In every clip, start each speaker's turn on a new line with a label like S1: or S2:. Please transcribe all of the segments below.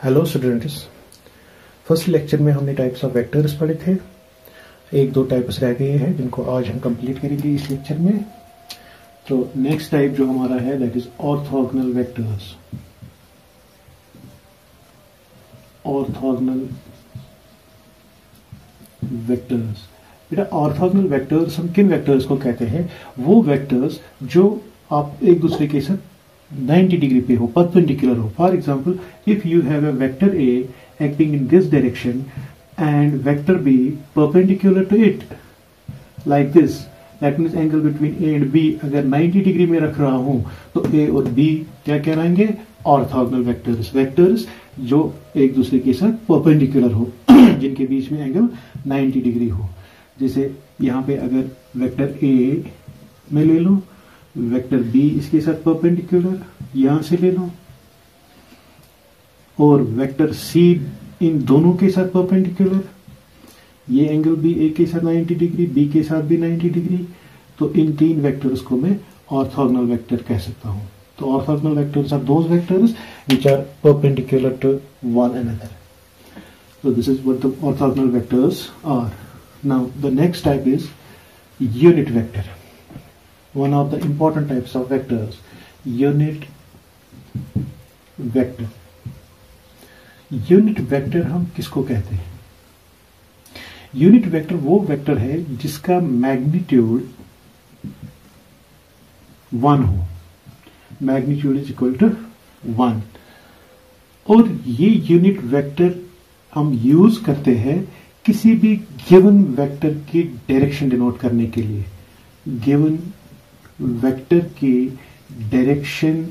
S1: Hello students, first lecture में हमने types of vectors पढ़े थे। एक दो टाइप्स रह गए हैं जिनको आज हम कंप्लीट करेंगे इस लेक्चर में। तो नेक्स्ट टाइप जो हमारा है that is orthogonal vectors. Orthogonal vectors, बेटा ऑर्थोगोनल वेक्टर्स हम किन वेक्टर्स को कहते हैं? वो वेक्टर्स जो आप एक दूसरे के साथ 90 डिग्री पे हो, परपेंडिकुलर हो। For example, if you have a vector A acting in this direction and vector B perpendicular to it like this, that means angle between A and B अगर 90 डिग्री में रख रहा हूं तो ए और बी क्या कहलाएंगे? Orthogonal vectors. वेक्टर्स जो एक दूसरे के साथ परपेंडिकुलर हो जिनके बीच में एंगल 90 डिग्री हो। जैसे यहां पे अगर वेक्टर ए में ले लो, वेक्टर बी इसके साथ परपेंडिकुलर यहां से ले लो, और वेक्टर सी इन दोनों के साथ परपेंडिकुलर, ये एंगल भी ए के साथ 90 डिग्री, बी के साथ भी 90 डिग्री। तो इन तीन वेक्टर्स को मैं ऑर्थोगोनल वेक्टर कह सकता हूं। तो orthogonal vectors are those vectors which are perpendicular to one another. So this is what the orthogonal vectors are. Now the next type is unit vector. One of the important types of vectors, unit vector. Unit vector हम किसको कहते हैं? Unit vector वो vector है जिसका magnitude 1 हो, magnitude is equal to 1। और ये यूनिट वेक्टर हम यूज करते हैं किसी भी गिवन वेक्टर की डायरेक्शन डिनोट करने के लिए। गिवन वेक्टर की डायरेक्शन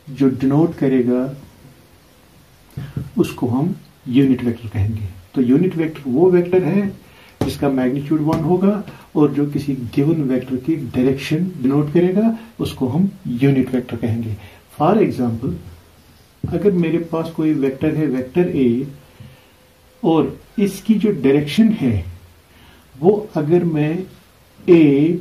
S1: जो डिनोट करेगा उसको हम यूनिट वेक्टर कहेंगे। तो यूनिट वेक्टर वो वेक्टर है जिसका मैग्नीट्यूड 1 होगा और जो किसी गिवन वेक्टर की डायरेक्शन डिनोट करेगा उसको हम यूनिट वेक्टर कहेंगे। फॉर एग्जाम्पल, अगर मेरे पास कोई वेक्टर है, वेक्टर ए, और इसकी जो डायरेक्शन है वो अगर मैं ए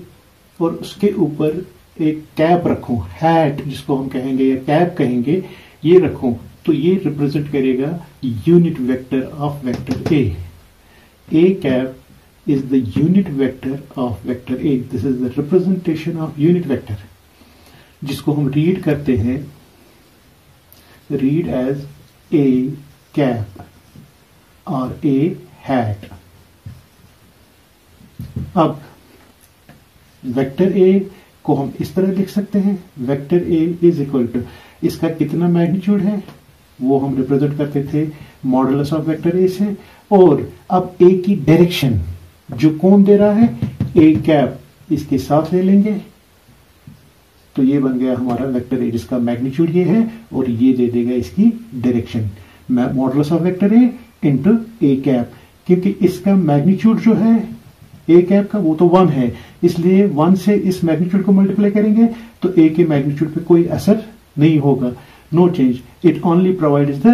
S1: और उसके ऊपर एक कैप रखूं, हैट जिसको हम कहेंगे या कैप कहेंगे, ये रखूं, तो ये रिप्रेजेंट करेगा unit vector of vector A. A cap is the unit vector of vector A. This is the representation of unit vector, जिसको हम रीड करते हैं, रीड एज ए कैप और ए हैट। अब वेक्टर ए को हम इस तरह लिख सकते हैं, vector A is equal to, इसका कितना मैग्नीट्यूड है वो हम रिप्रेजेंट करते थे मॉडुलस ऑफ वेक्टर ए से। और अब ए की डायरेक्शन जो कौन दे रहा है, ए कैप, इसके साथ ले लेंगे तो ये बन गया हमारा वेक्टर ए जिसका मैग्नीट्यूड ये है और ये दे देगा इसकी direction, modulus of vector A into A cap. क्योंकि इसका मैग्नीट्यूड जो है ए कैप का वो तो 1 है, इसलिए 1 से इस मैग्नीट्यूड को मल्टीप्लाई करेंगे तो ए के मैग्नीट्यूड पे कोई असर नहीं होगा, no change. It only provides the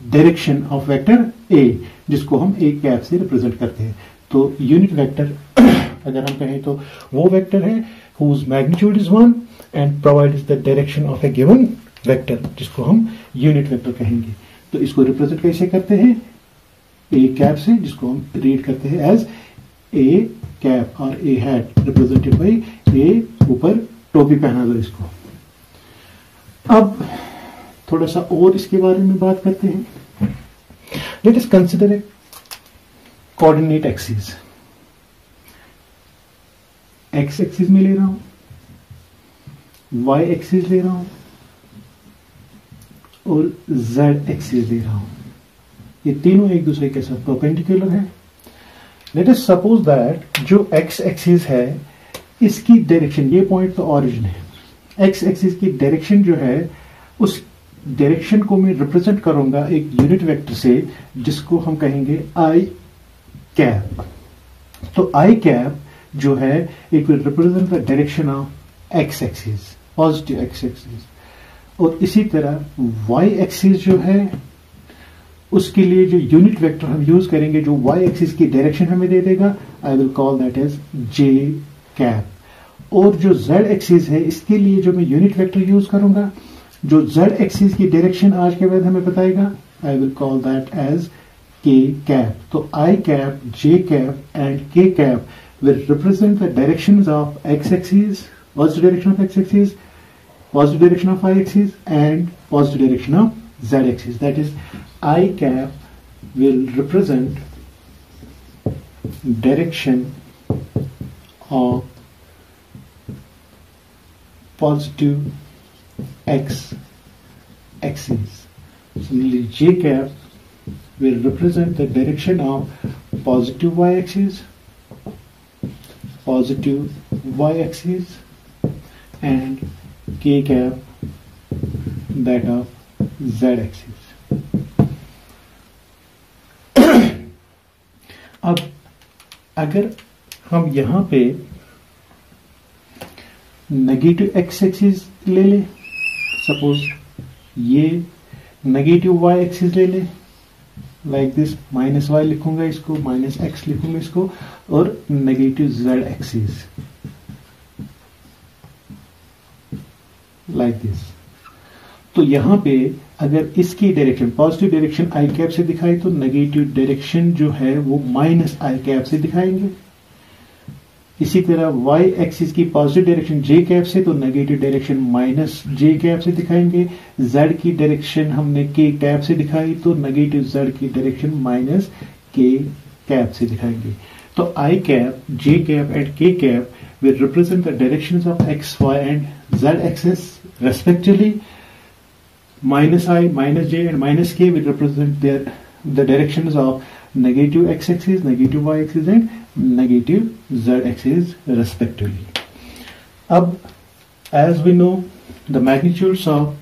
S1: direction of vector A, जिसको हम ए कैप से रिप्रेजेंट करते हैं। तो यूनिट वेक्टर अगर हम कहें तो वो वेक्टर है whose magnitude is 1 and provides the direction of a given vector, जिसको हम यूनिट वेक्टर कहेंगे। तो इसको रिप्रेजेंट कैसे करते हैं? ए कैप से, जिसको हम रीड करते हैं एज ए कैप और ए हैट, रिप्रेजेंटेड बाई ए, ऊपर टोपी पहना दो इसको। अब थोड़ा सा और इसके बारे में बात करते हैं। Let us consider a coordinate axis. X axis में ले रहा हूं, वाई एक्सिस ले रहा हूं और जेड एक्सिस ले रहा हूं। ये तीनों एक दूसरे के साथ परपेंडिकुलर है। लेट अस सपोज दैट जो एक्स एक्सिस है इसकी डायरेक्शन, ये पॉइंट तो ऑरिजिन है, एक्स एक्सिस की डायरेक्शन जो है उस डायरेक्शन को मैं रिप्रेजेंट करूंगा एक यूनिट वेक्टर से जिसको हम कहेंगे आई कैप। तो आई कैप जो है it will represent the direction of x axis, positive x axis. और इसी तरह वाई एक्सिस जो है उसके लिए जो यूनिट वेक्टर हम यूज करेंगे जो वाई एक्सिस की डायरेक्शन हमें दे देगा, I will call that as J cap. और जो जेड एक्सिस है इसके लिए जो मैं यूनिट वेक्टर यूज करूंगा जो z एक्सिस की डायरेक्शन आज के बाद हमें बताएगा, I will call that as k cap. तो I cap, J cap and K cap will represent the directions of x-axis, positive direction of x-axis, positive direction of y-axis and positive direction of z-axis. That is, I cap will represent direction of positive x-axis. Similarly, J cap will represent the direction of positive y-axis, and K cap that of z-axis. अब अगर हम यहां पे negative x axis ले लें, suppose ये negative Y axis ले लें, लाइक दिस, माइनस वाई लिखूंगा इसको, माइनस एक्स लिखूंगा इसको, और negative Z axis like this. तो यहां पे अगर इसकी direction positive direction I cap से दिखाई तो नेगेटिव डायरेक्शन जो है वो माइनस आई कैप से दिखाएंगे। इसी तरह वाई एक्सिस की पॉजिटिव डायरेक्शन जे कैप से तो नेगेटिव डायरेक्शन माइनस जे कैप से दिखाएंगे। जेड की डायरेक्शन हमने के कैप से दिखाई तो नेगेटिव जेड की डायरेक्शन माइनस के कैप से दिखाएंगे। तो आई कैप, जे कैप एंड के cap will represent the directions of x, y and z axis respectively. Minus I, minus j and minus k will represent the directions of negative x axis, negative y axis and negative z axis respectively. अब as we know the magnitudes of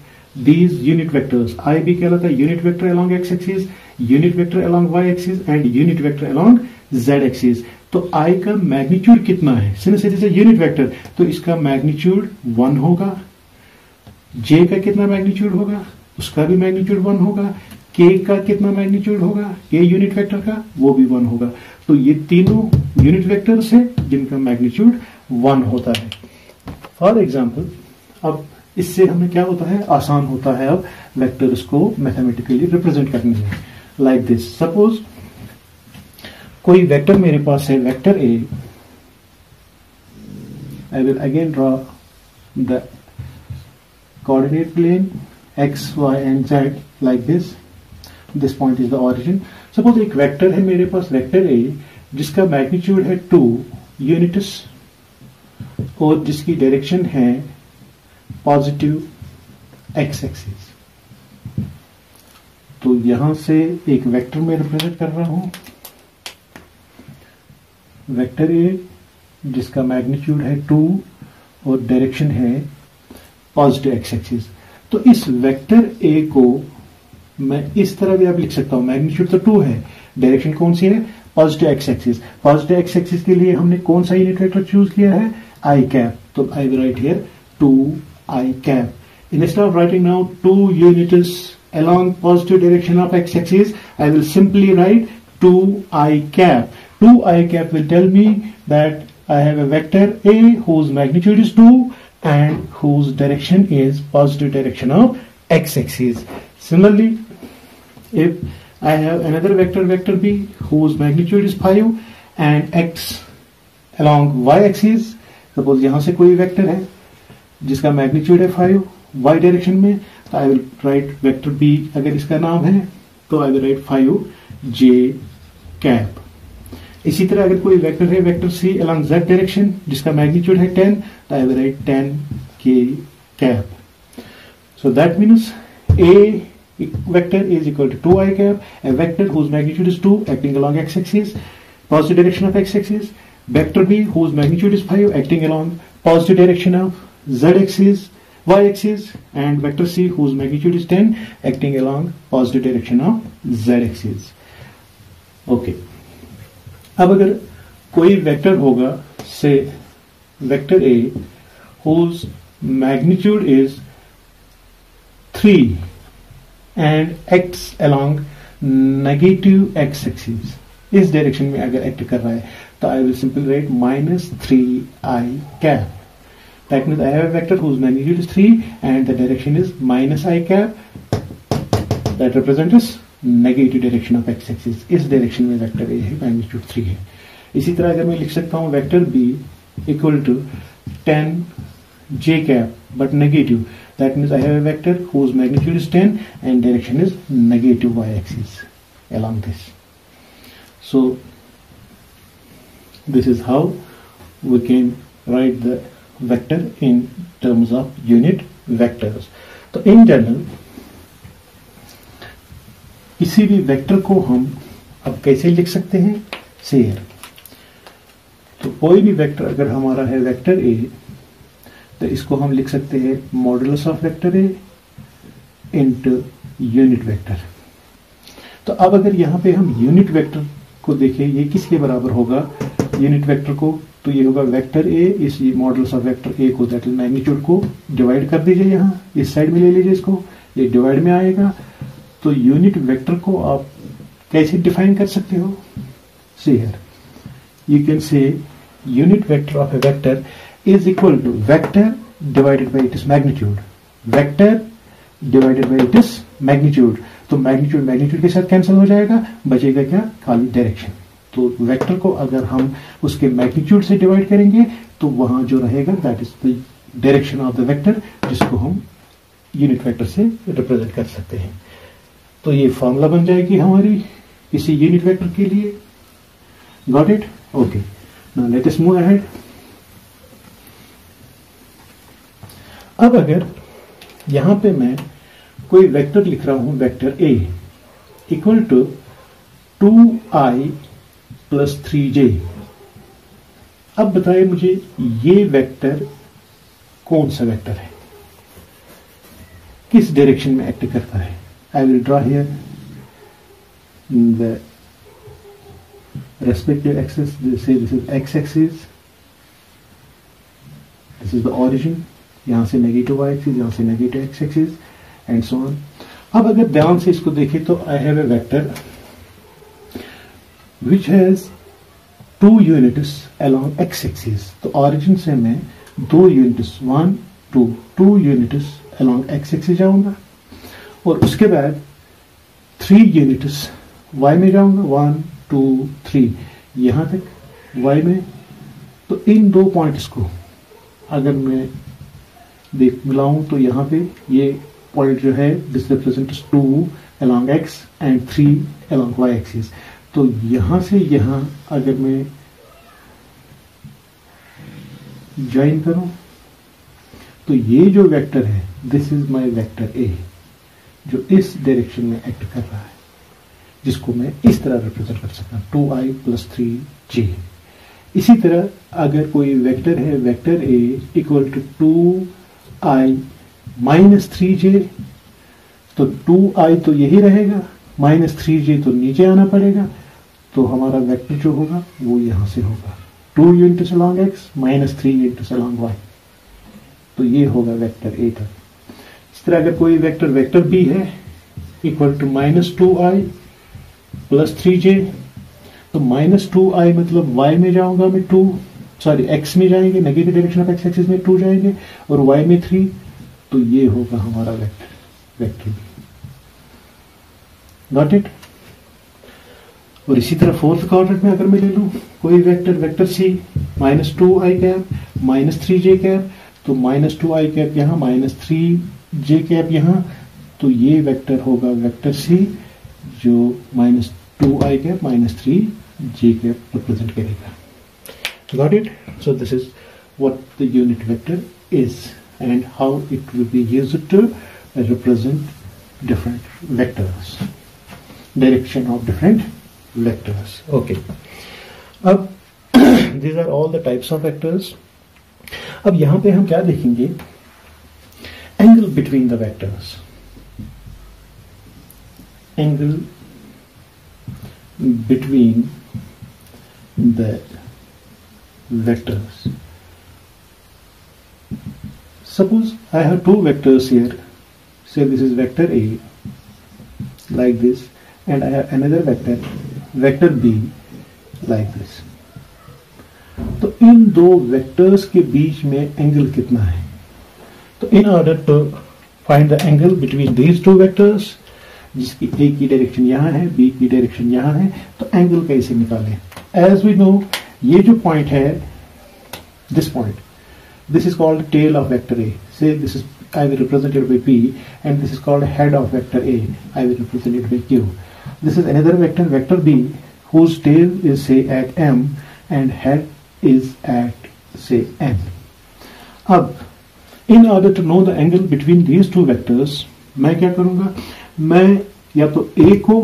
S1: these unit vectors, I भी कहलाता है unit vector along x axis, unit vector along y axis and unit vector along z axis. तो I का magnitude कितना है, since it is a unit vector तो इसका magnitude 1 होगा। J का कितना मैग्नीट्यूड होगा, उसका भी मैग्नीट्यूड 1 होगा। K का कितना मैग्नीट्यूड होगा, K यूनिट वेक्टर का, वो भी 1 होगा। तो ये तीनों यूनिट वेक्टर्स हैं जिनका मैग्नीट्यूड 1 होता है। फॉर एग्जाम्पल, अब इससे हमें क्या होता है, आसान होता है अब वेक्टर्स को मैथमेटिकली रिप्रेजेंट करने में। लाइक दिस, सपोज कोई वेक्टर मेरे पास है, vector A, I will again draw the coordinate plane x, y and z like this. This point is the origin. Suppose एक वेक्टर है मेरे पास, वेक्टर ए, जिसका मैग्नीट्यूड है 2 यूनिट्स और जिसकी डायरेक्शन है पॉजिटिव x एक्सिस। तो यहां से एक वेक्टर में रिप्रेजेंट कर रहा हूं, वेक्टर ए जिसका मैग्नीट्यूड है 2 और डायरेक्शन है पॉजिटिव एक्स एक्सिस। तो इस वेक्टर ए को मैं इस तरह भी आप लिख सकता हूं, मैग्नीट्यूड तो 2 है, डायरेक्शन कौन सी है, positive x axis. Positive x axis के लिए हमने कौन सा यूनिट वेक्टर चूज किया है, आई कैप। तो I will right here 2 I cap. Instead of writing now 2 units along positive direction of x axis, I will simply write 2 I cap. 2 I cap will tell me that I have a vector A whose magnitude is 2 and whose direction is positive direction of x axis. Similarly, if I have another vector, vector B, whose magnitude is 5 and x along y axis, suppose यहाँ से कोई vector है जिसका magnitude है 5 y direction में, तो I will write vector B, अगर इसका नाम है तो I will write 5 j cap. इसी तरह अगर कोई वेक्टर है, vector C along z direction जिसका मैग्नीट्यूड है 10, तो I will write 10 k cap. So that means a vector is equal to 2 I cap, a vector whose magnitude is 2 acting along x axis, positive direction of x axis, vector b whose magnitude is 5 acting along positive direction of z axis, y axis, and vector c whose magnitude is 10 acting along positive direction of z axis. Okay. अब अगर कोई vector होगा, से vector a whose magnitude is 3 and acts along negative x axis, इस direction में अगर act कर रहा है तो I will simple right -3 I cap, That means I have a vector whose magnitude is 3 and the direction is minus I cap. That represents negative direction of x axis. इस direction में vector A है, magnitude 3 है. इसी तरह अगर मैं लिख सकता हूं vector B equal to 10 j cap but negative. That means I have a vector whose magnitude is 10 and direction is negative y axis along this. So this is how we can write the vector in terms of unit vectors. तो in general किसी भी vector को हम अब कैसे लिख सकते हैं? शेयर. तो कोई भी वेक्टर अगर हमारा है वेक्टर ए तो इसको हम लिख सकते हैं modulus of vector A into unit vector. तो अब अगर यहां पे हम यूनिट वेक्टर को देखें ये किसके बराबर होगा यूनिट वेक्टर को? तो ये होगा वेक्टर ए इस मॉडुलस ऑफ वेक्टर ए को दैट इज मैग्नीट्यूड को डिवाइड कर दीजिए, यहां इस साइड में ले लीजिए इसको, ये डिवाइड में आएगा. तो यूनिट वेक्टर को आप कैसे डिफाइन कर सकते हो? See here you can say unit vector of a vector is equal to vector divided by its magnitude. Vector divided by its magnitude. तो मैग्नीट्यूड मैग्नीट्यूड के साथ कैंसिल हो जाएगा, बचेगा क्या? खाली डायरेक्शन. तो वेक्टर को अगर हम उसके मैग्नीट्यूड से डिवाइड करेंगे तो वहां जो रहेगा that is the direction of the vector, जिसको हम यूनिट वेक्टर से रिप्रेजेंट कर सकते हैं. तो ये फॉर्मूला बन जाएगी हमारी किसी यूनिट वेक्टर के लिए. Got it? Okay. Now let us move ahead. अब अगर यहां पे मैं कोई वेक्टर लिख रहा हूं vector A equal to 2i plus 3j. अब बताइए मुझे ये वेक्टर कौन सा वेक्टर है, किस डायरेक्शन में एक्ट करता है? I will draw here the respective axis. Say this is x-axis. This is the origin. यहाँ से नेगेटिव y axis, यहाँ से negative x-axis, and so on. अब अगर ध्यान से इसको देखें तो I have a vector which has 2 units along x-axis. तो origin से मैं 2 units 1 2 units along x-axis जाऊंगा और उसके बाद 3 यूनिट्स y में जाऊंगा 1 2 3 यहां तक y में. तो इन दो पॉइंट्स को अगर मैं देख मिलाऊं तो यहां पे ये पॉइंट जो है this represents 2 along x and 3 along y axis. तो यहां से यहां अगर मैं ज्वाइन करूं तो ये जो वेक्टर है this is my vector A जो इस डायरेक्शन में एक्ट कर रहा है, जिसको मैं इस तरह रिप्रेजेंट कर सकता हूं 2i प्लस 3j. इसी तरह अगर कोई वेक्टर है vector A equal to 2i minus 3j, तो 2i तो यही रहेगा, माइनस 3j तो नीचे आना पड़ेगा. तो हमारा वेक्टर जो होगा वो यहां से होगा 2 units along x minus 3 units along y. तो ये होगा वेक्टर ए तक. इस तरह अगर कोई वेक्टर वेक्टर बी है equal to minus 2i plus 3j, तो माइनस 2i मतलब y में जाऊंगा मैं x में जाएंगे, negative direction of x axis में 2 जाएंगे और y में 3. तो ये होगा हमारा वेक्टर बी. Got it? और इसी तरह फोर्थ क्वाड्रेंट में अगर मैं ले लूं कोई vector C minus 2i cap minus 3j cap, तो माइनस 2i कैप यहाँ माइनस 3j कैप यहाँ. तो ये वेक्टर होगा वेक्टर सी जो minus 2i cap minus 3j cap represent करेगा. Got it? So this is what the unit vector is and how it will be used to represent different vectors, direction of different vectors. Okay. अब these are all the types of vectors. अब यहां पे हम क्या देखेंगे? Angle between the vectors. Angle between the vectors. Suppose I have two vectors here. Say this is vector A, like this, and I have another vector B like this. तो इन दो vectors के बीच में एंगल कितना है? तो in order to find the angle between these two vectors, जिसकी A की डायरेक्शन यहां है, बी की डायरेक्शन यहां है, तो एंगल कैसे निकालें? एज वी नो, ये जो पॉइंट है, this point, this is called tail of vector A. Say this is, I will represent it by P, and this is called head of vector A. I will represent it by Q. This is another vector, vector B, whose tail is say at M and head is at say N. अब in order to know the angle between these two vectors, मैं क्या करूंगा? मैं या तो A को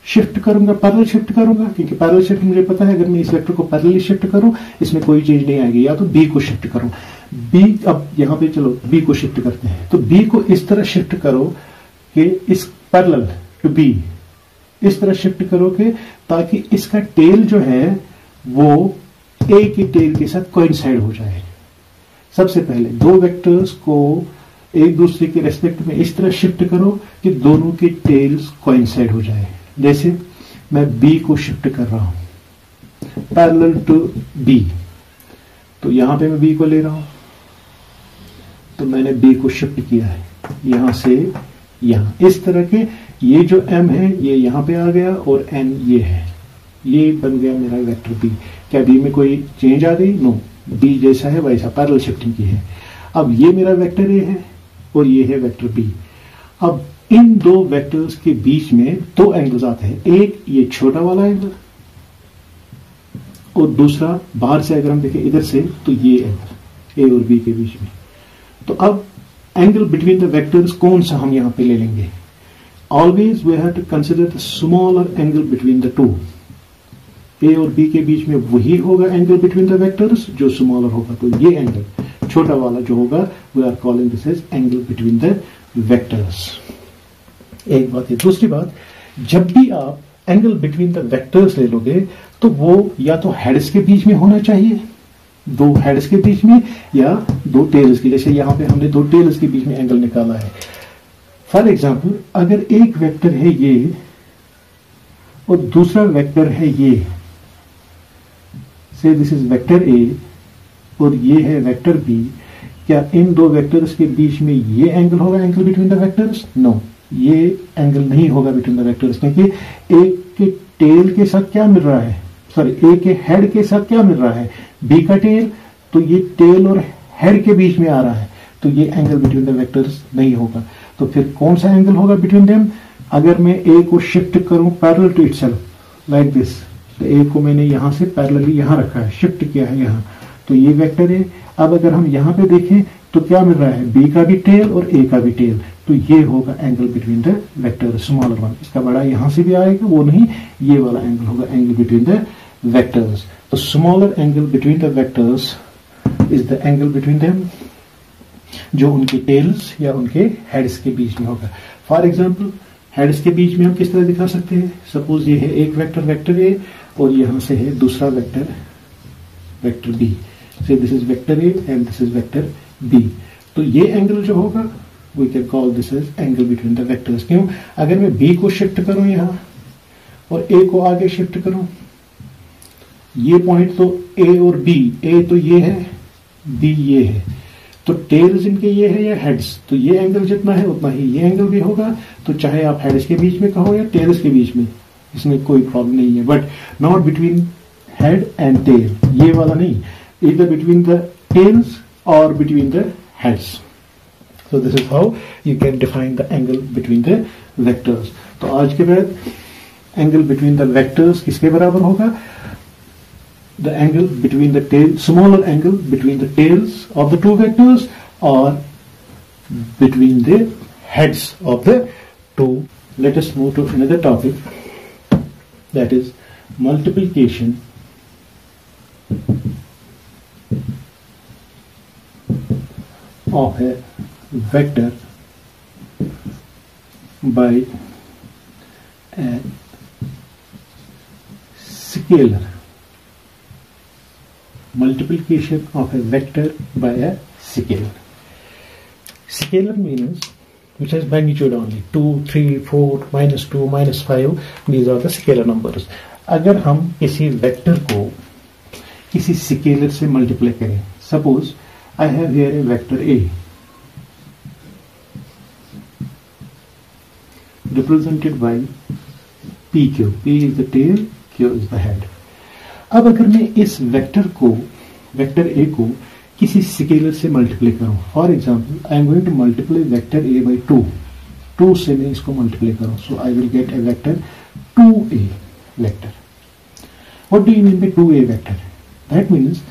S1: shift करूंगा, parallel shift करूंगा, क्योंकि पैरेलल शिफ्ट मुझे पता है अगर मैं इस वेक्टर को पैरेलली शिफ्ट करूं इसमें कोई चेंज नहीं आएगी, या तो बी को शिफ्ट करूं। बी, अब यहां पे चलो बी को शिफ्ट करते हैं, तो बी को इस तरह शिफ्ट करो कि इस पैरेलल टू बी इस तरह शिफ्ट करो कि ताकि इसका टेल जो है वो ए की टेल के साथ कोइंसाइड हो जाए। सबसे पहले दो वेक्टर्स को एक दूसरे के रेस्पेक्ट में इस तरह शिफ्ट करो कि दोनों के टेल्स कोइंसाइड हो जाए। जैसे मैं बी को शिफ्ट कर रहा हूं पैरेलल टू बी, तो यहां पे मैं बी को ले रहा हूं, तो मैंने बी को शिफ्ट किया है यहां से यहां, इस तरह के ये जो m है ये यहां पे आ गया और n ये है, ये बन गया मेरा वेक्टर बी। क्या बी में कोई चेंज आ गई? नो, बी जैसा है वैसा, पैरेलल शिफ्टिंग की है। अब ये मेरा वेक्टर ए है और ये है वेक्टर बी। अब इन दो वेक्टर्स के बीच में दो एंगल्स आते हैं, एक ये छोटा वाला एंगल और दूसरा बाहर से अगर हम देखें इधर से तो ये एंगल ए और बी के बीच में। तो अब एंगल बिटवीन द वेक्टर्स कौन सा हम यहां पे ले लेंगे? Always we have to consider the smaller angle between the two. A और बी के बीच में वही होगा एंगल बिटवीन द वेक्टर्स जो स्मॉलर होगा, तो ये एंगल छोटा वाला जो होगा we are calling this as angle between the vectors. एक बात है। दूसरी बात, जब भी आप एंगल बिटवीन द वेक्टर्स ले लोगे तो वो या तो हेड्स के बीच में होना चाहिए, दो हेड्स के बीच में, या दो टेल्स के, जैसे यहां पे हमने दो टेल्स के बीच में एंगल निकाला है। फॉर एग्जाम्पल, अगर एक वेक्टर है ये और दूसरा वेक्टर है ये, से दिस इज वेक्टर ए और ये है वेक्टर बी, क्या इन दो वेक्टर्स के बीच में ये एंगल होगा angle between the vectors? No, ये एंगल नहीं होगा बिटवीन द वेक्टर्स, क्योंकि ए के टेल के साथ क्या मिल रहा है, सॉरी ए के हेड के साथ क्या मिल रहा है? बी का टेल, तो ये टेल और हेड के बीच में आ रहा है, तो ये एंगल बिटवीन द वेक्टर्स नहीं होगा। तो फिर कौन सा एंगल होगा बिटवीन देम? अगर मैं ए को शिफ्ट करूं parallel to itself like this, तो ए को मैंने यहां से पैरेलली यहां रखा है, शिफ्ट किया है यहां, तो ये वेक्टर है। अब अगर हम यहां पे देखें तो क्या मिल रहा है? बी का भी टेल और ए का भी टेल, तो ये होगा angle between the vector smaller one. इसका बड़ा यहां से भी आएगा, वो नहीं, ये वाला एंगल होगा एंगल बिटवीन द वेक्टर्स। तो smaller angle between the vectors is the angle between them जो उनके टेल्स या उनके हेड्स के बीच में होगा। फॉर एग्जाम्पल, हेड्स के बीच में हम किस तरह दिखा सकते हैं? सपोज ये है एक वेक्टर, वेक्टर ए, और यहां से है दूसरा vector, vector B. Say this is vector A and this is vector B. तो ये एंगल जो होगा we can call this is angle between the vectors. क्यों? अगर मैं बी को शिफ्ट करूं यहां और ए को आगे शिफ्ट करूं, ये पॉइंट तो ए और बी, ए तो ये है, बी ये है, तो टेल्स इनके ये है या हेड्स, तो ये एंगल जितना है उतना ही ये एंगल भी होगा। तो चाहे आप हेड्स के बीच में कहो या टेल्स के बीच में, इसमें कोई प्रॉब्लम नहीं है, but not between head and tail, ये वाला नहीं, either between the tails or between the heads. So this is how you can define the angle between the vectors. तो आज के बाद angle between the vectors किसके बराबर होगा? The angle between the tail, smaller angle between the tails of the two vectors or between the heads of the two. Let us move to another topic, that is multiplication of a vector by a scalar. Multiplication of a vector by a scalar. Scalar means which has magnitude only 2, 3, 4, -2, -5. These are the scalar numbers. अगर हम किसी vector को किसी scalar से multiply करें। Suppose I have here a vector A represented by P Q. P is the tail, Q is the head. अब अगर मैं इस वेक्टर ए को किसी स्केलर से मल्टीप्लाई करूं, for example I am going to multiply vector A by 2 से मैं इसको मल्टीप्लाई करूं, so I will get a vector 2a vector. What do you mean by 2a vector? That means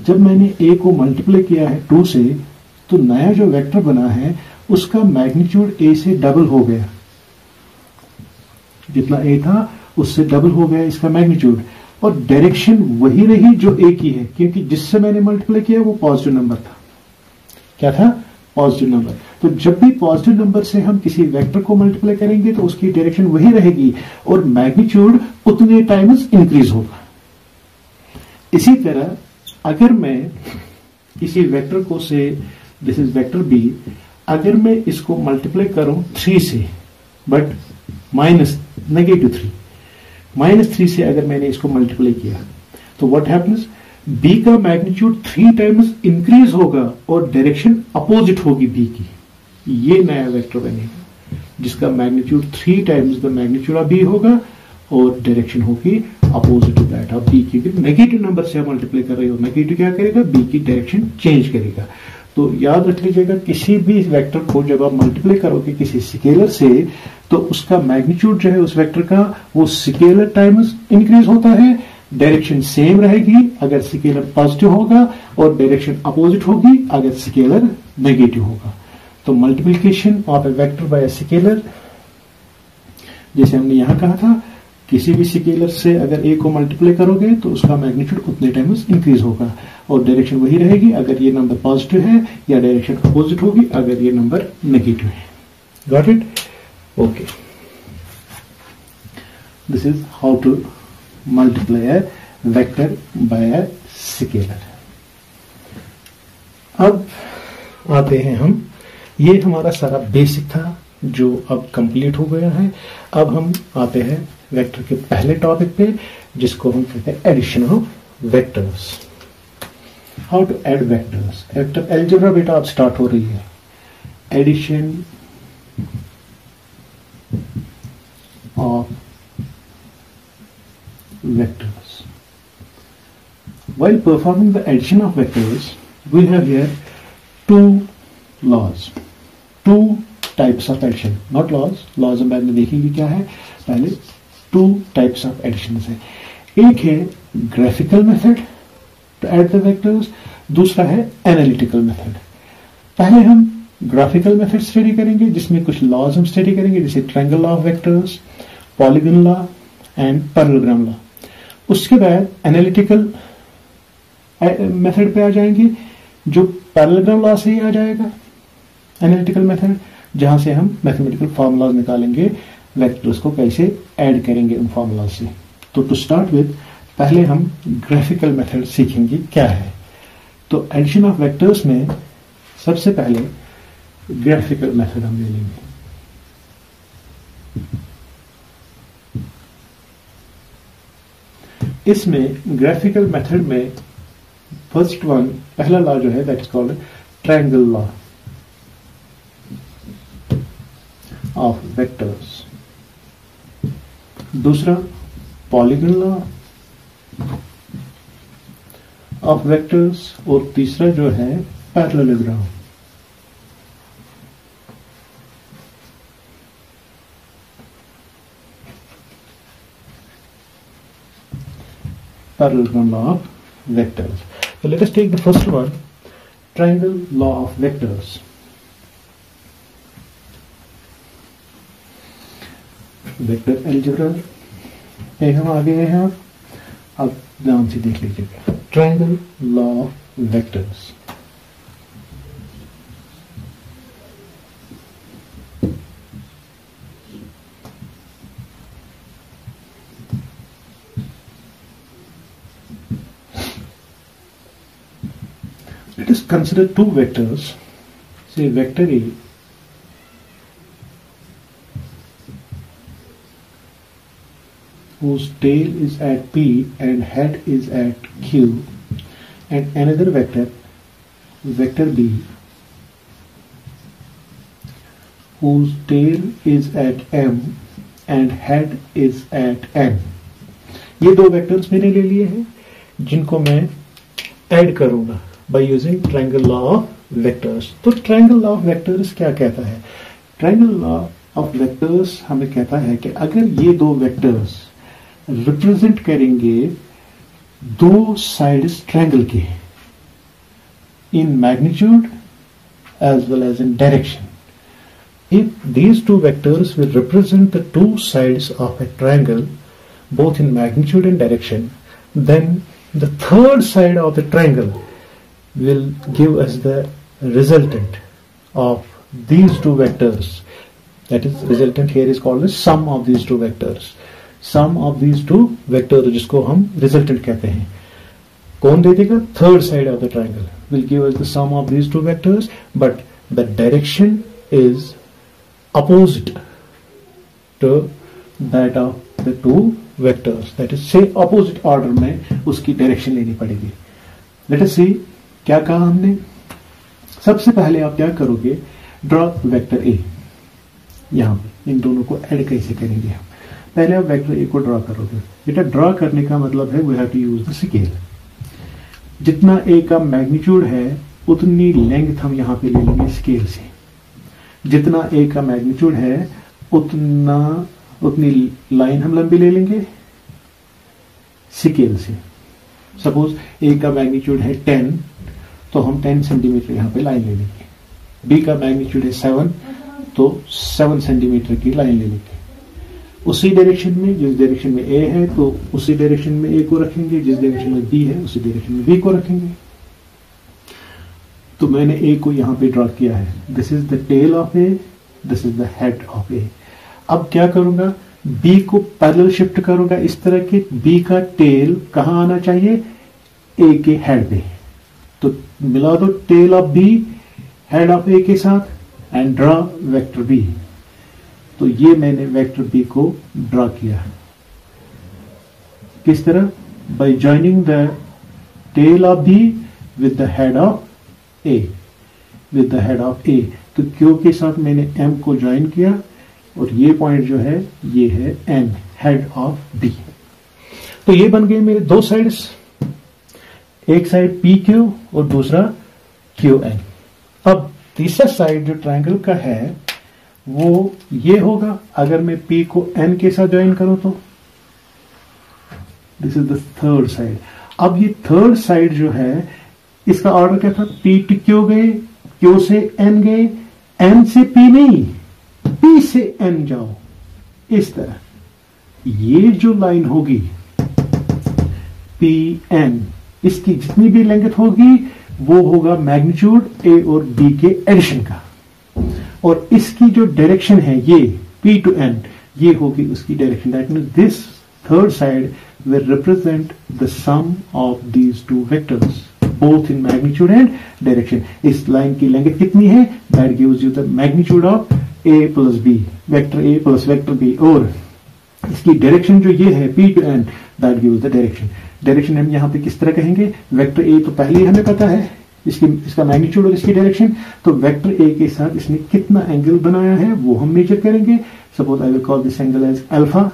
S1: जब मैंने a को multiply किया है 2 से, तो नया जो वेक्टर बना है उसका मैग्नीट्यूड a से डबल हो गया। जितना a था उससे डबल हो गया इसका मैग्नीट्यूड, और डायरेक्शन वही रही जो a की है, क्योंकि जिससे मैंने मल्टीप्लाई किया वो पॉजिटिव नंबर था। क्या था? Positive number. तो जब भी पॉजिटिव नंबर से हम किसी वेक्टर को मल्टीप्लाई करेंगे तो उसकी डायरेक्शन वही रहेगी और मैग्नीट्यूड उतने टाइम्स इंक्रीज होगा। इसी तरह अगर मैं किसी वेक्टर को से, दिस इज वेक्टर बी, अगर मैं इसको मल्टीप्लाई करूं 3 से, बट -3 से अगर मैंने इसको मल्टीप्लाई किया, तो व्हाट हैपन्स, बी का मैग्नीट्यूड 3 टाइम्स इंक्रीज होगा और डायरेक्शन अपोजिट होगी बी की। ये नया वेक्टर बनेगा जिसका magnitude 3 times the magnitude of B होगा और डायरेक्शन होगी opposite to that of B की। नेगेटिव नंबर से आप मल्टीप्लाई कर रहे हो, नेगेटिव क्या करेगा? बी की डायरेक्शन चेंज करेगा। तो याद रख लीजिएगा, किसी भी वेक्टर को जब आप मल्टीप्लाई करोगे किसी स्केलर से, तो उसका मैग्नीट्यूड जो है उस वेक्टर का वो स्केलर टाइम्स इंक्रीज होता है, डायरेक्शन सेम रहेगी अगर स्केलर पॉजिटिव होगा और डायरेक्शन अपोजिट होगी अगर स्केलर नेगेटिव होगा। तो multiplication of a vector by a scalar, जैसे हमने यहां कहा था, किसी भी स्केलर से अगर ए को मल्टीप्लाई करोगे तो उसका मैग्नीट्यूड उतने टाइम्स इंक्रीज होगा और डायरेक्शन वही रहेगी अगर ये नंबर पॉजिटिव है, या डायरेक्शन अपोजिट होगी अगर ये नंबर नेगेटिव है। Got it? Okay, this is how to multiply A vector by a scalar. अब आते हैं हम, ये हमारा सारा बेसिक था जो अब कंप्लीट हो गया है। अब हम आते हैं वेक्टर के पहले टॉपिक पे, जिसको हम कहते हैं addition of vectors. How to add vectors. Vector algebra बेटा अब स्टार्ट हो रही है। Addition of vectors. While performing the addition of vectors, we have here two laws, two types of addition, not laws. Laws हम बाद में देखेंगे क्या है, पहले two types of additions है। एक है graphical method to add the vectors, दूसरा है analytical method। पहले हम graphical method स्टडी करेंगे जिसमें कुछ laws हम स्टडी करेंगे, जैसे triangle law of vectors, polygon law and parallelogram law। उसके बाद एनालिटिकल मेथड पे आ जाएंगे, जो पैरेललोग्राम लॉ से ही आ जाएगा एनालिटिकल मेथड, जहां से हम मैथमेटिकल फॉर्मूलाज निकालेंगे, वेक्टर्स को कैसे ऐड करेंगे उन फॉर्मूलाज से। तो टू स्टार्ट विद, पहले हम ग्राफिकल मेथड सीखेंगे क्या है। तो एडिशन ऑफ वेक्टर्स में सबसे पहले ग्राफिकल मेथड हम ले लेंगे। इसमें ग्राफिकल मेथड में फर्स्ट वन, पहला लॉ जो है that is called triangle law of vectors, दूसरा पॉलीगन लॉ ऑफ वेक्टर्स, और तीसरा जो है parallelogram. Parallelogram law of vectors. So let us take the first one, triangle law of vectors. Vector algebra पे हम आ गए हैं। अब ध्यान से देख लीजिएगा, triangle law of vectors। Let us consider two vectors, say vector A whose tail is at P and head is at Q, and another vector, vector B, whose tail is at M and head is at N. ये दो vectors मैंने ले लिए हैं जिनको मैं add करूंगा by using triangle law of vectors. तो ट्रायंगल लॉ ऑफ वेक्टर्स क्या कहता है? ट्रायंगल लॉ ऑफ वेक्टर्स हमें कहता है कि अगर ये दो वेक्टर्स रिप्रेजेंट करेंगे दो साइड्स ट्रायंगल के in magnitude as well as in direction, if these two vectors will represent the two sides of a triangle both in magnitude and direction, then the third side of the triangle will give us the resultant of these two vectors. That is, resultant here is called the sum of these two vectors. Sum of these two vectors जिसको हम resultant कहते हैं, कौन दे देगा? Third side of the triangle will give us the sum of these two vectors, but the direction is opposite to that of the two vectors. That is, say opposite order में उसकी direction लेनी पड़ेगी। Let us see क्या कहा हमने। सबसे पहले आप क्या करोगे? ड्रॉ वेक्टर ए। यहां पे इन दोनों को ऐड कैसे करेंगे हम? पहले आप वेक्टर ए को ड्रॉ करोगे। बेटा ड्रॉ करने का मतलब है we have to use the scale. जितना ए का मैग्नीट्यूड है उतनी लेंथ हम यहां पे ले लेंगे स्केल से। जितना ए का मैग्नीट्यूड है उतनी लाइन हम लंबी ले लेंगे स्केल से। सपोज ए का मैग्नीट्यूड है 10, तो हम 10 सेंटीमीटर यहां पे लाइन ले लेंगे। बी का मैग्नीट्यूड है 7, तो 7 सेंटीमीटर की लाइन ले लेंगे। उसी डायरेक्शन में, जिस डायरेक्शन में ए है तो उसी डायरेक्शन में ए को रखेंगे, जिस डायरेक्शन में बी है उसी डायरेक्शन में बी को रखेंगे। तो मैंने ए को यहां पे ड्रॉ किया है। This is the tail of A, this is the head of A. अब क्या करूंगा? बी को पैरेलल शिफ्ट करूंगा इस तरह के, बी का टेल कहां आना चाहिए? ए के हेड पे। तो मिला दो tail of B head of A के साथ एंड ड्रॉ वेक्टर बी। तो ये मैंने वेक्टर बी को ड्रॉ किया। किस तरह? By joining the tail of B with the head of A, with the head of A. तो क्यू के साथ मैंने एम को ज्वाइन किया और ये पॉइंट जो है ये है एन, हेड ऑफ बी। तो ये बन गए मेरे दो साइड्स, एक साइड पी क्यू और दूसरा क्यू एन। अब तीसरा साइड जो ट्रायंगल का है वो ये होगा। अगर मैं पी को एन के साथ ज्वाइन करूं तो this is the third side. अब ये थर्ड साइड जो है इसका ऑर्डर क्या था? पी टू क्यू गए, क्यू से एन गए, एन से पी नहीं, पी से एन जाओ। इस तरह ये जो लाइन होगी पी एन, इसकी जितनी भी लेंथ होगी वो होगा मैग्नीट्यूड ए और बी के एडिशन का, और इसकी जो डायरेक्शन है ये पी टू एन, ये होगी उसकी direction. That means this third side will represent the sum of these two vectors both in magnitude and direction. इस लाइन की लेंथ कितनी है? That gives you the magnitude of a plus b, vector a plus vector b, और इसकी direction जो ये है p to n, that gives the direction. Direction हम यहाँ पे किस तरह कहेंगे? वेक्टर a तो पहले ही हमें पता है इसका मैग्नीट्यूड और इसकी डायरेक्शन, तो वेक्टर a के साथ इसने कितना एंगल बनाया है वो हम मेजर करेंगे। Suppose I will call this angle as alpha.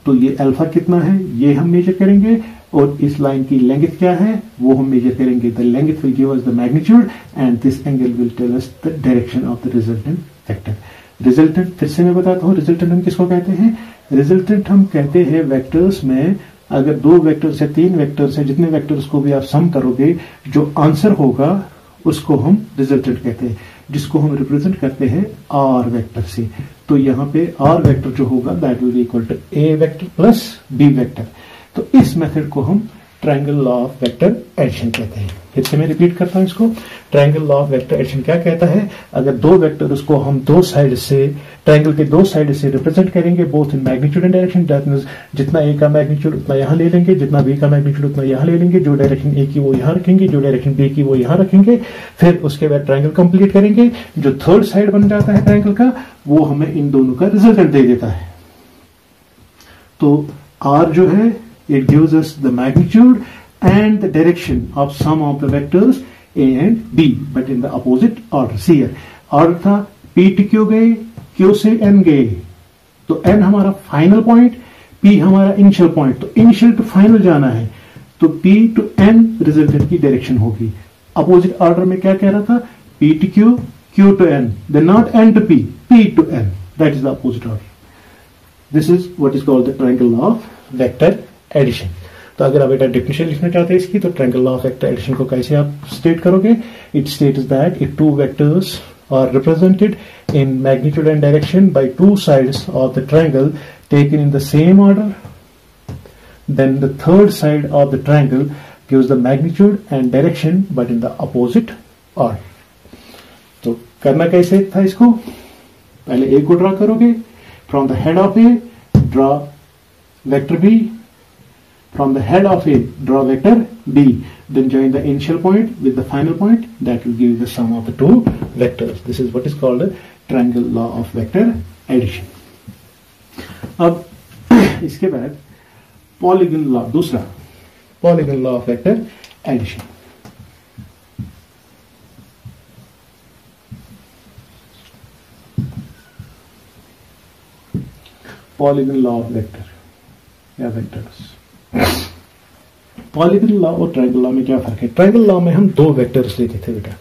S1: तो ये अल्फा कितना है ये हम मेजर करेंगे, और इस लाइन की लेंथ क्या है वो हम मेजर करेंगे। The length will give us the magnitude and this angle will tell us the direction of the resultant vector. Resultant फिर से मैं बताता हूं, रिजल्टेंट हम किसको कहते हैं? रिजल्टेंट हम कहते हैं वेक्टर्स में अगर दो वेक्टर्स है, तीन वेक्टर्स है, जितने वेक्टर्स को भी आप सम करोगे जो आंसर होगा उसको हम रिजल्टेंट कहते हैं, जिसको हम रिप्रेजेंट करते हैं आर वेक्टर से। तो यहाँ पे आर वेक्टर जो होगा that will equal to A vector plus B vector. तो इस मेथड को हम triangle law of vector addition कहते हैं। फिर से मैं रिपीट करता हूं इसको। Triangle law of vector addition क्या कहता है? अगर दो वेक्टर उसको हम दो साइड से, ट्रायंगल के दो साइड से रिप्रेजेंट करेंगे both in magnitude and direction, that means जितना ए का मैग्नीट्यूड उतना यहां ले लेंगे, जितना बी का मैग्नीट्यूड उतना यहां ले लेंगे, जो डायरेक्शन ए की वो यहां रखेंगे, जो डायरेक्शन बी की वो यहां रखेंगे। फिर उसके बाद ट्रायंगल कंप्लीट करेंगे। जो थर्ड साइड बन जाता है ट्रायंगल का वो हमें इन दोनों का रिजल्टेंट दे देता है। तो R जो है it gives us the magnitude and the direction of some of the vectors A and B, but in the opposite order. See here, order था P to Q गए, Q से N गए, तो N हमारा final point, P हमारा initial point, तो initial to final जाना है, तो P टू N रिजल्टेंट की डायरेक्शन होगी. अपोजिट ऑर्डर में क्या कह रहा था, P to Q, Q to N, then not N to P, P to N. That is the opposite order. This is what is called the triangle law of vector addition. तो अगर आप बेटा definition लिखना चाहते हैं इसकी, तो triangle law of vector addition को कैसे आप स्टेट करोगे. It states that if two vectors are represented in magnitude and direction by two sides of the triangle taken in the same order, then the third side of the triangle gives the magnitude and direction but in the opposite order. तो करना कैसे था इसको, पहले ए को draw करोगे, from the head of A draw vector B, from the head of A draw vector B, then join the initial point with the final point, that will give you the sum of the two vectors. This is what is called a triangle law of vector addition. अब इसके बाद polygon law, दूसरा polygon law of vector addition. Polygon law of vector या vectors. Polygon law और triangle law में क्या फर्क है. ट्रायंगल लॉ में हम दो वेक्टर्स लेते थे बेटा,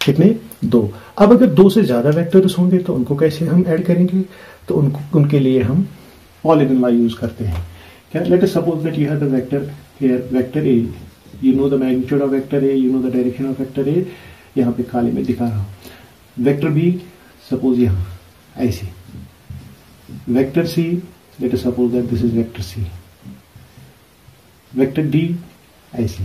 S1: कितने, दो. अब अगर दो से ज्यादा वेक्टर्स होंगे तो उनको कैसे हम ऐड करेंगे, तो उनके लिए हम पॉलीगन लॉ यूज करते हैं. क्या, late us suppose that you have the vector here, vector A, you know the magnitude of vector A, you know the direction of vector ए, यहां पे खाली में दिखा रहा हूं. वेक्टर बी सपोज यहां ऐसे, vector C, let us suppose that this is vector C, vector D ऐसे,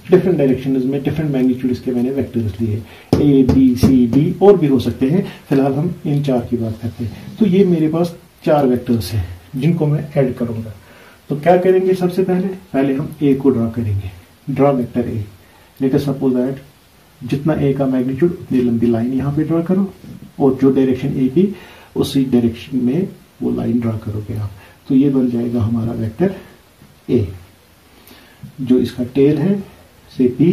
S1: डिफरेंट डायरेक्शन में डिफरेंट मैग्नीट्यूड के मैंने वेक्टर्स लिए, ए बी सी डी और भी हो सकते हैं, फिलहाल हम इन चार की बात करते हैं. तो ये मेरे पास चार वेक्टर्स हैं जिनको मैं ऐड करूंगा. तो क्या करेंगे, सबसे पहले हम ए को ड्रॉ करेंगे. Draw vector A, late us suppose that जितना ए का मैग्नीट्यूड उतनी लंबी लाइन यहां पे ड्रॉ करो, और जो डायरेक्शन ए की उसी डायरेक्शन में वो लाइन ड्रॉ करोगे आप. तो ये बन जाएगा हमारा वेक्टर ए, जो इसका टेल है से पी,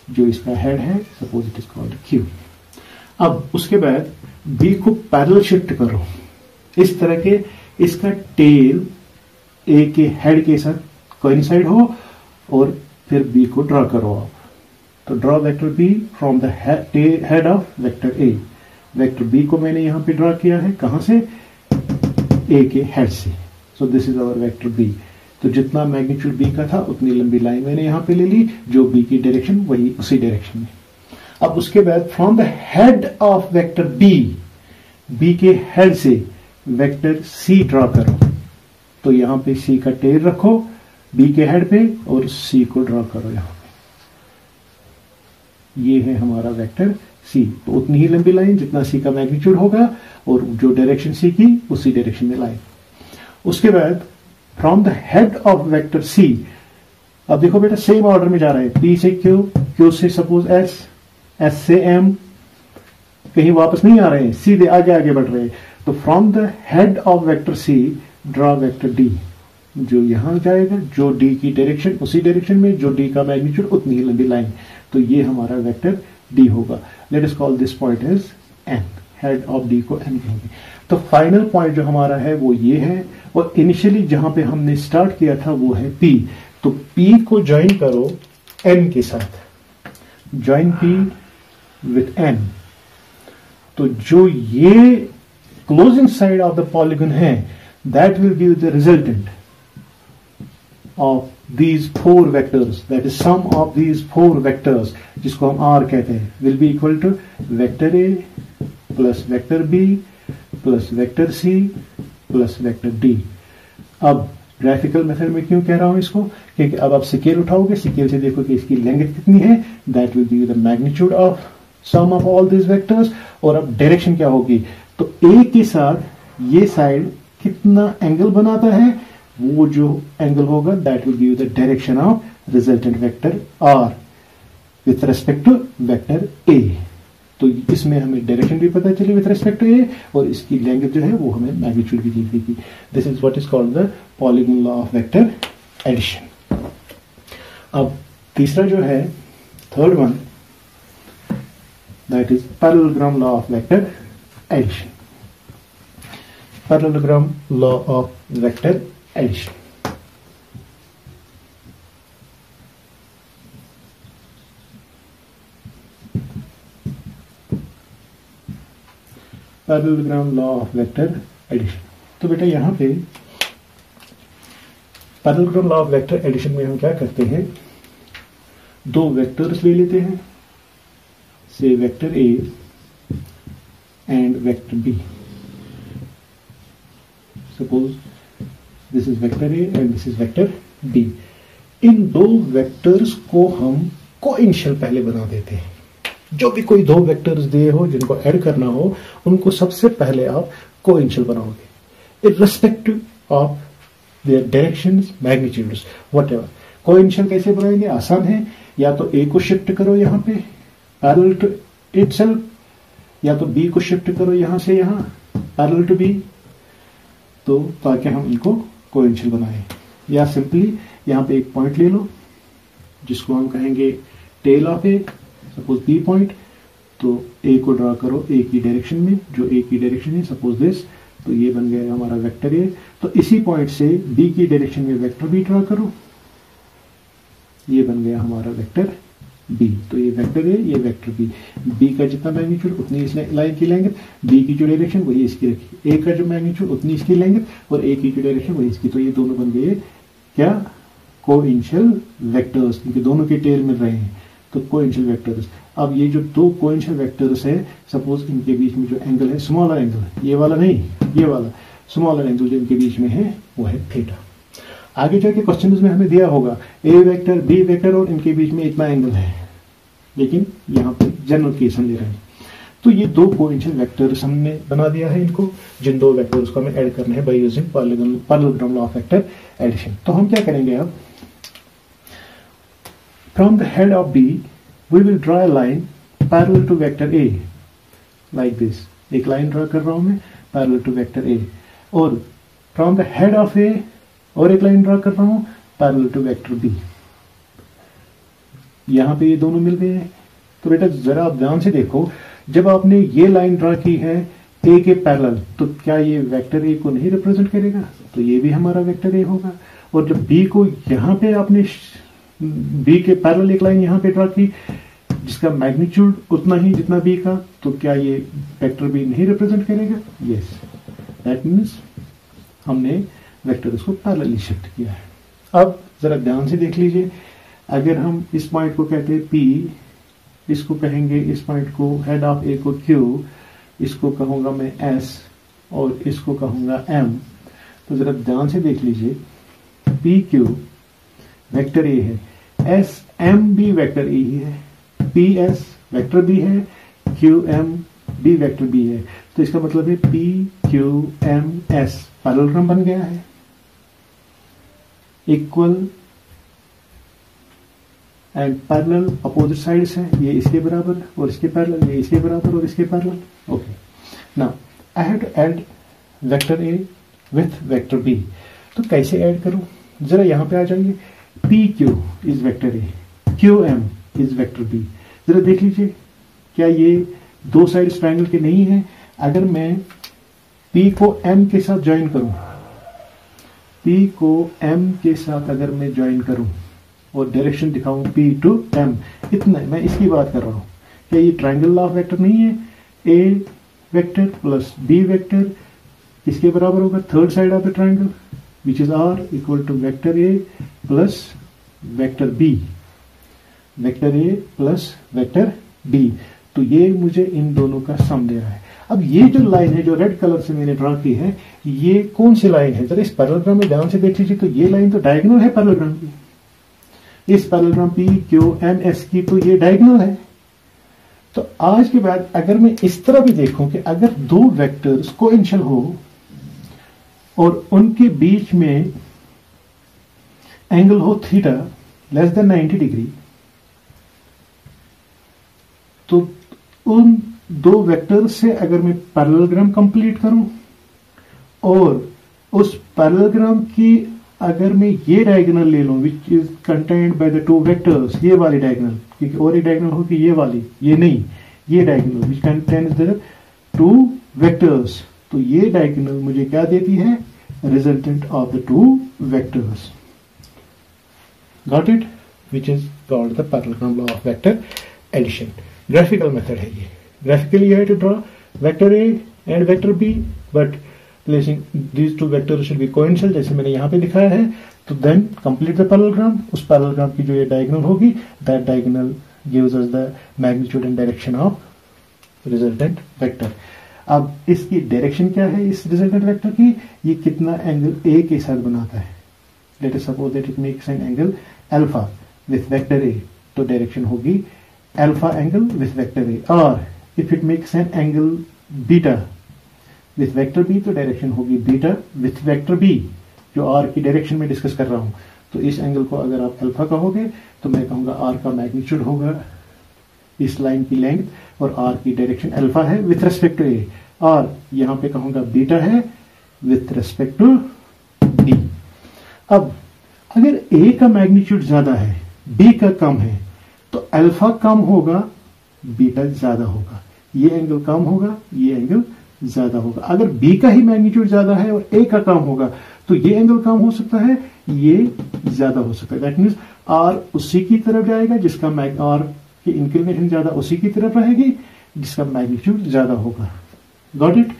S1: जो इसका हेड है suppose it is called Q. अब उसके बाद बी को पैरेलल शिफ्ट करो इस तरह के, इसका टेल ए के हेड के साथ कोइंसाइड हो, और फिर बी को ड्रॉ करो आप. तो draw vector B from the head of vector A. Vector B को मैंने यहां पे ड्रॉ किया है, कहां से, ए के हेड से. So this is our vector B. तो जितना मैग्नीट्यूड बी का था उतनी लंबी लाइन मैंने यहां पे ले ली, जो बी की डायरेक्शन वही उसी डायरेक्शन में. अब उसके बाद from the head of vector B, B के हेड से वेक्टर सी ड्रॉ करो. तो यहां पे सी का टेल रखो बी के हेड पे और सी को ड्रॉ करो यहां पे. ये है हमारा वेक्टर सी. तो उतनी ही लंबी लाइन जितना सी का मैग्नीट्यूड होगा, और जो डायरेक्शन सी की उसी डायरेक्शन में लाइन. उसके बाद from the head of vector C, अब देखो बेटा सेम ऑर्डर में जा रहा है, पी से क्यू, क्यू से सपोज एस, एस से एम, कहीं वापस नहीं आ रहे हैं, सीधे आगे आगे बढ़ रहे हैं. तो from the head of vector C draw vector D, जो यहां जाएगा, जो डी की डायरेक्शन उसी डायरेक्शन में, जो डी का मैग्नीट्यूड उतनी ही लंबी लाइन. तो ये हमारा वेक्टर डी होगा. Let us call this point is an, head of D को एन कहेंगे. तो फाइनल पॉइंट जो हमारा है वो ये है, और इनिशियली जहां पे हमने स्टार्ट किया था वो है पी. तो पी को ज्वाइन करो एन के साथ, ज्वाइन पी विथ एन. तो जो ये closing side of the polygon है, that will give the resultant of these four vectors, that is sum of these four vectors, जिसको हम R कहते हैं, will be equal to vector A plus vector B plus vector C plus vector D. अब graphical method में क्यों कह रहा हूं इसको, क्योंकि अब आप स्केल उठाओगे, स्केल से देखो कि इसकी लेंथ कितनी है, that will give you the magnitude of sum of all these vectors. और अब डायरेक्शन क्या होगी, तो A के साथ ये साइड कितना एंगल बनाता है, वो जो एंगल होगा that will give the direction of resultant vector R with respect to vector A. तो इसमें हमें डायरेक्शन भी पता चली विथ रिस्पेक्ट टू ए, और इसकी लेंथ जो है वो हमें मैग्नीट्यूड भी दी गई। This is what is called the polygon law of vector addition. अब तीसरा जो है, third one, that is parallelogram law of vector addition. Parallelogram law of vector addition. Parallelogram law of vector addition. तो बेटा यहां पे parallelogram law of vector addition में हम क्या करते हैं, दो वेक्टर्स ले लेते हैं, say vector A and vector B. Suppose this is vector A and this is vector B. इन दो वेक्टर्स को हम कोइनिशियल पहले बना देते हैं। जो भी कोई दो वेक्टर्स दिए हो जिनको ऐड करना हो, उनको सबसे पहले आप कोइनिशियल बनाओगे, irrespective of their directions, magnitudes, whatever. Coinitial कैसे बनाएंगे? आसान है, या तो ए को शिफ्ट करो यहां पे पैरेलल टू इटसेल्फ, या तो बी को शिफ्ट करो यहां से यहां पैरेलल टू बी, तो ताकि हम इनको कोइनिशियल बनाएं। या सिंपली यहां पे एक पॉइंट ले लो जिसको हम कहेंगे tail of A, suppose B point, तो ए को ड्रा करो ए की डायरेक्शन में, जो ए की डायरेक्शन है सपोज दिस, तो ये बन गया हमारा वेक्टर ए। तो इसी पॉइंट से बी की डायरेक्शन में वेक्टर बी ड्रा करो, ये बन गया हमारा वेक्टर बी। तो ये वेक्टर ए, ये वेक्टर बी। बी का जितना मैग्नीट्यूड उतनी इस लाइन की लेंथ, बी की जो डायरेक्शन वही इसकी रखी, ए का जो मैग्नीट्यूड उतनी इसकी लेंथ, और ए की जो डायरेक्शन वही इसकी। तो ये दोनों बन गए क्या? कोइनिशियल वेक्टर्स, क्योंकि दोनों के टेल मिल रहे हैं, तो कोइनिशियल वेक्टर्स। अब ये जो दो कोइनिशियल वेक्टर्स है, सपोज इनके बीच में जो एंगल है, स्मॉलर एंगल, ये वाला नहीं, ये वाला स्मॉलर एंगल जो इनके बीच में है वो है थीटा। आगे जाके क्वेश्चन में हमें दिया होगा ए वेक्टर, बी वेक्टर और इनके बीच में इतना एंगल है, लेकिन यहाँ पे जनरल केस हम ले रहे हैं। तो ये दो कोइनिशियल वेक्टर्स हमने बना दिया है इनको, जिन दो वेक्टर्स को हमें ऐड करना है by using parallelogram law of vector addition. तो हम क्या करेंगे अब, from the head of B we will draw a line parallel to vector A like this। एक लाइन ड्रा कर रहा हूं मैं parallel to vector A, और from the head of A और एक लाइन ड्रा कर रहा हूं parallel to vector B। यहां पे ये दोनों मिल गए हैं। तो बेटा जरा आप ध्यान से देखो, जब आपने ये लाइन ड्रा की है A के पैरेलल, तो क्या ये वेक्टर A को नहीं रिप्रेजेंट करेगा? तो ये भी हमारा वेक्टर A होगा। और जब B को यहां पे आपने बी के पैरेलल एक लाइन यहां पे ड्रा की जिसका मैग्नीट्यूड उतना ही जितना बी का, तो क्या ये वेक्टर बी नहीं रिप्रेजेंट करेगा? यस, दैट मीन्स हमने वेक्टर इसको पैरेलली शिफ्ट किया है। अब जरा ध्यान से देख लीजिए, अगर हम इस पॉइंट को कहते हैं पी, इसको कहेंगे इस पॉइंट को हेड ऑफ ए को क्यू, इसको कहूंगा मैं एस और इसको कहूंगा एम। तो जरा ध्यान से देख लीजिए, पी क्यू वेक्टर ए है, एस एम भी वेक्टर ए ही है, पी एस वेक्टर बी है, क्यू एम भी वेक्टर बी है। तो इसका मतलब है P Q M S parallelogram बन गया है, equal and parallel opposite sides है, ये इसके बराबर और इसके पैरेलल, ये इसके बराबर और इसके parallel. Okay, now I have to add vector A with vector B. तो कैसे ऐड करूं, जरा यहां पे आ जाइए। P Q is vector A, Q M is vector B. जरा देख लीजिए, क्या ये दो साइड ट्रायंगल के नहीं है? अगर मैं पी को एम के साथ ज्वाइन करूं, पी को एम के साथ अगर मैं ज्वाइन करूं और डायरेक्शन दिखाऊं पी टू एम, इतना मैं इसकी बात कर रहा हूं। क्या ये ट्रायंगल लॉ ऑफ वेक्टर नहीं है? A vector plus B vector किसके बराबर होगा? Third side of the triangle which is R equal to vector A plus vector B, vector A plus vector B. तो ये मुझे इन दोनों का सम दे रहा है। अब ये जो लाइन है जो रेड कलर से मैंने ड्रा की है, ये कौन सी लाइन है? जरा इस पैरेललोग्राम में ध्यान से देख लीजिए। तो ये लाइन तो डायगोनल है पैरेललोग्राम की, इस parallelogram P Q M S की, तो ये डायगोनल है। तो आज के बाद अगर मैं इस तरह भी देखूं कि अगर दो वेक्टर्स कोइंशियल हो और उनके बीच में एंगल हो थीटा लेस देन 90 डिग्री, तो उन दो वेक्टर से अगर मैं पैरेललोग्राम कंप्लीट करूं और उस पैरेललोग्राम की अगर मैं ये डायगोनल ले लूं which is contained by the two vectors, ये वाली डायगोनल, क्योंकि और एक डायगोनल होगी ये वाली, ये नहीं, ये diagonal which contains the two vectors, तो ये डायगोनल मुझे क्या देती है, resultant of the two vectors. Got it, which is called the parallelogram law of vector addition. Graphical method है ये. Graphically you have to draw vector A and vector B, but placing these two vectors should be coincidental, जैसे मैंने यहाँ पे दिखाया है. तो then complete the parallelogram. उस पैरेललोग्राम की जो ये डायगोनल होगी, that diagonal gives us the magnitude and direction of resultant vector. अब इसकी डायरेक्शन क्या है इस रिजल्टेंट वेक्टर की, ये कितना एंगल ए के साथ बनाता है. Let us suppose that it makes an angle alpha with vector A, तो डायरेक्शन होगी alpha angle with vector A. और if it makes an angle beta with vector B, तो डायरेक्शन होगी बीटा विथ वेक्टर बी, जो R की direction में discuss कर रहा हूं. तो इस एंगल को अगर आप अल्फा कहोगे तो मैं कहूंगा आर का मैग्नीट्यूड होगा इस लाइन की लेंथ, और आर की डायरेक्शन अल्फा है विथ रेस्पेक्ट टू ए, और यहां पे कहूंगा बीटा है विथ रेस्पेक्ट टू डी. अब अगर ए का मैग्नीट्यूड ज्यादा है, बी का कम है, तो अल्फा कम होगा, बीटा ज्यादा होगा. ये एंगल कम होगा, ये एंगल ज्यादा होगा. अगर बी का ही मैग्नीट्यूड ज्यादा है और ए का कम होगा, तो ये एंगल कम हो सकता है, ये ज्यादा हो सकता है. दैट मीन्स आर उसी की तरफ जाएगा जिसका आर की इंक्लिनेशन ज्यादा उसी की तरफ रहेगी जिसका मैग्नीट्यूड ज्यादा होगा. Got it.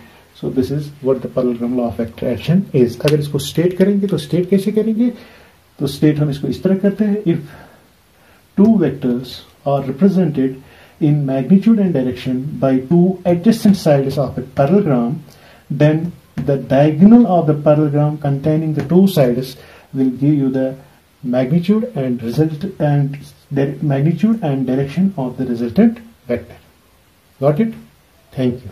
S1: So this is what the parallelogram law of vector addition is. अगर इसको स्टेट करेंगे तो स्टेट कैसे करेंगे, तो स्टेट हम इसको इस तरह करते हैं. If two vectors are represented in magnitude and direction by two adjacent sides of a parallelogram, then the diagonal of the parallelogram containing the two sides will give you the magnitude and magnitude and direction of the resultant vector. Got it? Thank you.